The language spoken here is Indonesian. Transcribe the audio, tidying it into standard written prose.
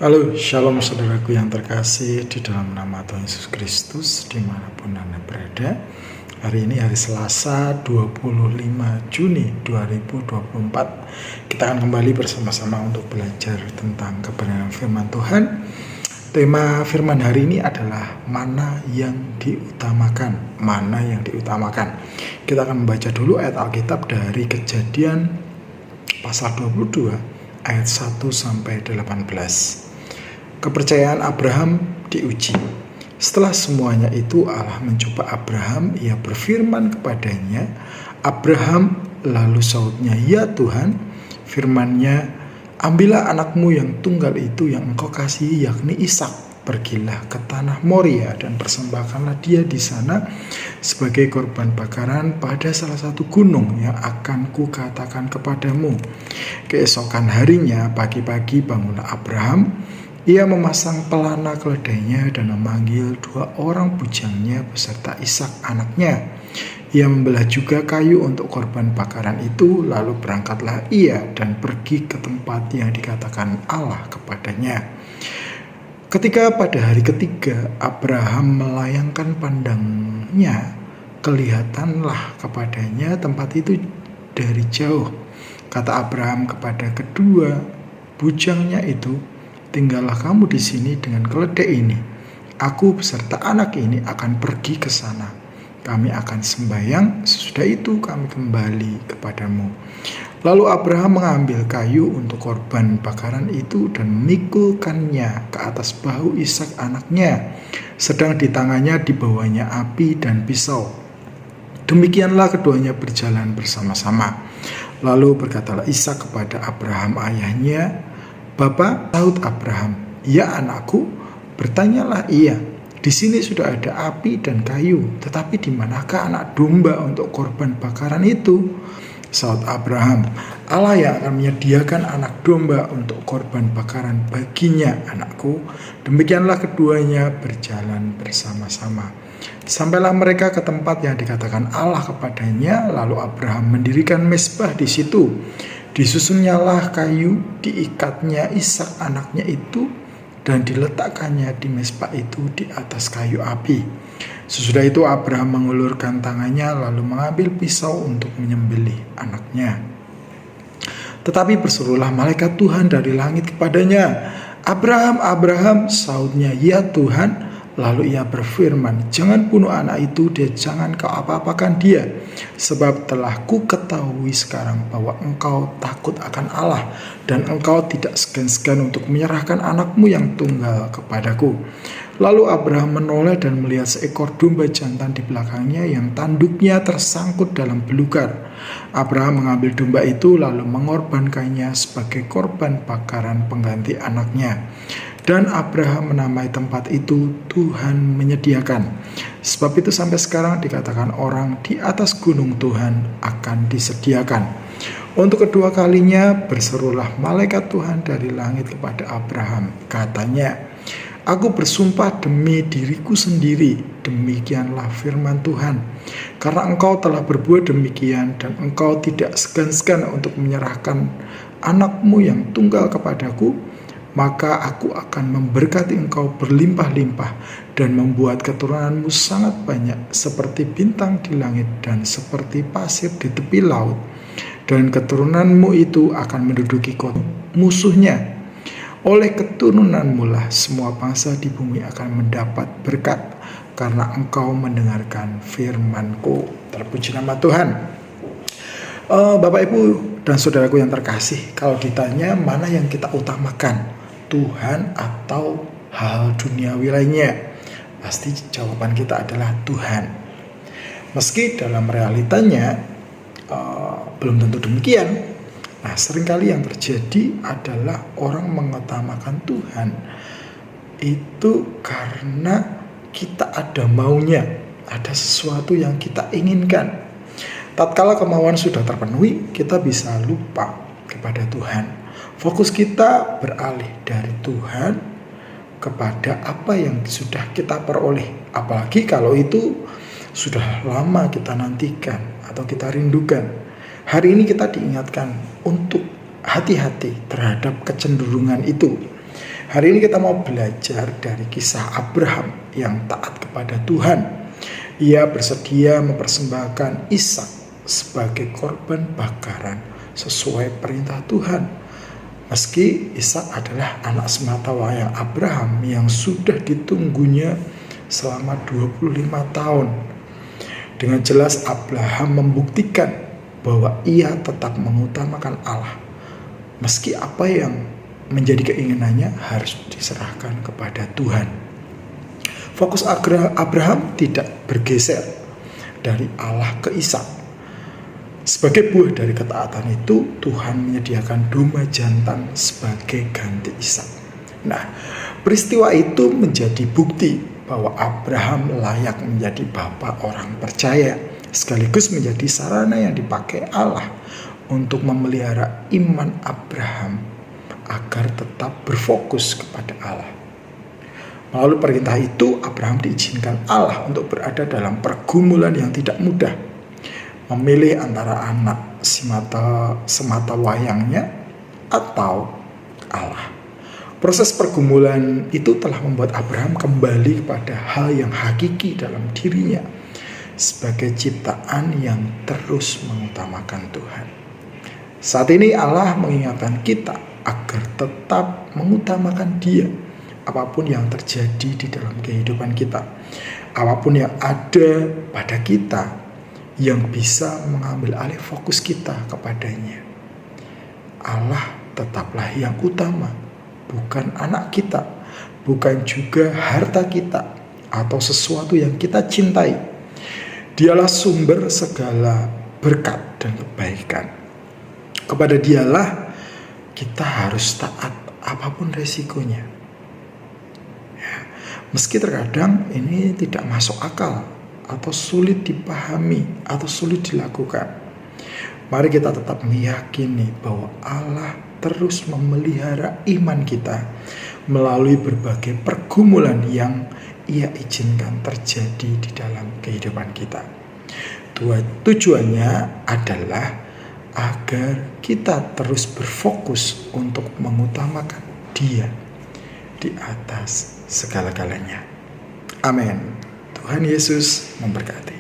Halo, shalom saudaraku yang terkasih di dalam nama Tuhan Yesus Kristus dimanapun Anda berada. Hari ini hari Selasa 25 Juni 2024. Kita akan kembali bersama-sama untuk belajar tentang kebenaran firman Tuhan. Tema firman hari ini adalah mana yang diutamakan. Mana yang diutamakan. Kita akan membaca dulu ayat Alkitab dari Kejadian pasal 22 ayat 1 sampai 18. Kepercayaan Abraham diuji. Setelah semuanya itu Allah mencoba Abraham, ia berfirman kepadanya, Abraham, lalu sautnya, ya Tuhan, firman-Nya, ambillah anakmu yang tunggal itu yang engkau kasihi, yakni Ishak, pergilah ke tanah Moria dan persembahkanlah dia di sana sebagai korban bakaran pada salah satu gunung yang akan kukatakan kepadamu. Keesokan harinya pagi-pagi bangunlah Abraham. Ia memasang pelana keledainya dan memanggil 2 orang bujangnya beserta Ishak anaknya. Ia membelah juga kayu untuk korban bakaran itu, lalu berangkatlah ia dan pergi ke tempat yang dikatakan Allah kepadanya. Ketika pada hari ketiga Abraham melayangkan pandangnya, kelihatanlah kepadanya tempat itu dari jauh. Kata Abraham kepada kedua bujangnya itu, tinggallah kamu di sini dengan keledai ini. Aku beserta anak ini akan pergi ke sana. Kami akan sembahyang, sesudah itu kami kembali kepadamu. Lalu Abraham mengambil kayu untuk korban bakaran itu dan memikulkannya ke atas bahu Ishak anaknya, sedang di tangannya dibawanya api dan pisau. Demikianlah keduanya berjalan bersama-sama. Lalu berkatalah Ishak kepada Abraham ayahnya, Bapak, sahut Abraham, ya anakku, bertanyalah ia, di sini sudah ada api dan kayu, tetapi di manakah anak domba untuk korban bakaran itu? Sahut Abraham, Allah yang akan menyediakan anak domba untuk korban bakaran baginya, anakku. Demikianlah keduanya berjalan bersama-sama. Sampailah mereka ke tempat yang dikatakan Allah kepadanya, lalu Abraham mendirikan mezbah di situ. Disusunnyalah kayu, diikatnya Ishak anaknya itu, dan diletakkannya di mezbah itu di atas kayu api. Sesudah itu Abraham mengulurkan tangannya lalu mengambil pisau untuk menyembelih anaknya. Tetapi berserulah malaikat Tuhan dari langit kepadanya, Abraham, Abraham, sautnya, ya Tuhan. Lalu ia berfirman, jangan bunuh anak itu, dia jangan kau apa-apakan dia. Sebab telah ku ketahui sekarang bahwa engkau takut akan Allah, dan engkau tidak segan-segan untuk menyerahkan anakmu yang tunggal kepadaku. Lalu Abraham menoleh dan melihat seekor domba jantan di belakangnya yang tanduknya tersangkut dalam belukar. Abraham mengambil domba itu lalu mengorbankannya sebagai korban bakaran pengganti anaknya. Dan Abraham menamai tempat itu Tuhan menyediakan. Sebab itu sampai sekarang dikatakan orang di atas gunung Tuhan akan disediakan. Untuk kedua kalinya berserulah malaikat Tuhan dari langit kepada Abraham. Katanya, aku bersumpah demi diriku sendiri, demikianlah firman Tuhan. Karena engkau telah berbuat demikian dan engkau tidak segan-segan untuk menyerahkan anakmu yang tunggal kepadaku, maka aku akan memberkati engkau berlimpah-limpah dan membuat keturunanmu sangat banyak seperti bintang di langit dan seperti pasir di tepi laut. Dan keturunanmu itu akan menduduki kota musuhnya. Oleh keturunanmu lah semua bangsa di bumi akan mendapat berkat karena engkau mendengarkan firman-Ku. Terpuji nama Tuhan. Bapak, Ibu, dan saudaraku yang terkasih, kalau ditanya mana yang kita utamakan, Tuhan atau hal duniawi lainnya, pasti jawaban kita adalah Tuhan. Meski dalam realitanya belum tentu demikian. Nah, seringkali yang terjadi adalah orang mengutamakan Tuhan itu karena kita ada maunya, ada sesuatu yang kita inginkan. Tatkala kemauan sudah terpenuhi, kita bisa lupa kepada Tuhan. Fokus kita beralih dari Tuhan kepada apa yang sudah kita peroleh. Apalagi kalau itu sudah lama kita nantikan atau kita rindukan. Hari ini kita diingatkan untuk hati-hati terhadap kecenderungan itu. Hari ini kita mau belajar dari kisah Abraham yang taat kepada Tuhan. Ia bersedia mempersembahkan Ishak sebagai korban bakaran sesuai perintah Tuhan. Meski Ishak adalah anak sematawayang Abraham yang sudah ditunggunya selama 25 tahun. Dengan jelas Abraham membuktikan bahwa ia tetap mengutamakan Allah. Meski apa yang menjadi keinginannya harus diserahkan kepada Tuhan. Fokus Abraham tidak bergeser dari Allah ke Ishak. Sebagai buah dari ketaatan itu, Tuhan menyediakan domba jantan sebagai ganti Ishak. Nah, peristiwa itu menjadi bukti bahwa Abraham layak menjadi bapa orang percaya, sekaligus menjadi sarana yang dipakai Allah untuk memelihara iman Abraham agar tetap berfokus kepada Allah. Melalui perintah itu, Abraham diizinkan Allah untuk berada dalam pergumulan yang tidak mudah, memilih antara anak sematawayangnya atau Allah. Proses pergumulan itu telah membuat Abraham kembali kepada hal yang hakiki dalam dirinya sebagai ciptaan yang terus mengutamakan Tuhan. Saat ini Allah mengingatkan kita agar tetap mengutamakan Dia apapun yang terjadi di dalam kehidupan kita, apapun yang ada pada kita yang bisa mengambil alih fokus kita kepadanya. Allah tetaplah yang utama, bukan anak kita, bukan juga harta kita atau sesuatu yang kita cintai. Dialah sumber segala berkat dan kebaikan. Kepada Dialah kita harus taat apapun resikonya. Meski terkadang ini tidak masuk akal atau sulit dipahami atau sulit dilakukan, mari kita tetap meyakini bahwa Allah terus memelihara iman kita melalui berbagai pergumulan yang Ia izinkan terjadi di dalam kehidupan kita. Tujuannya adalah agar kita terus berfokus untuk mengutamakan Dia di atas segala-galanya. Amin. Tuhan Yesus memberkati.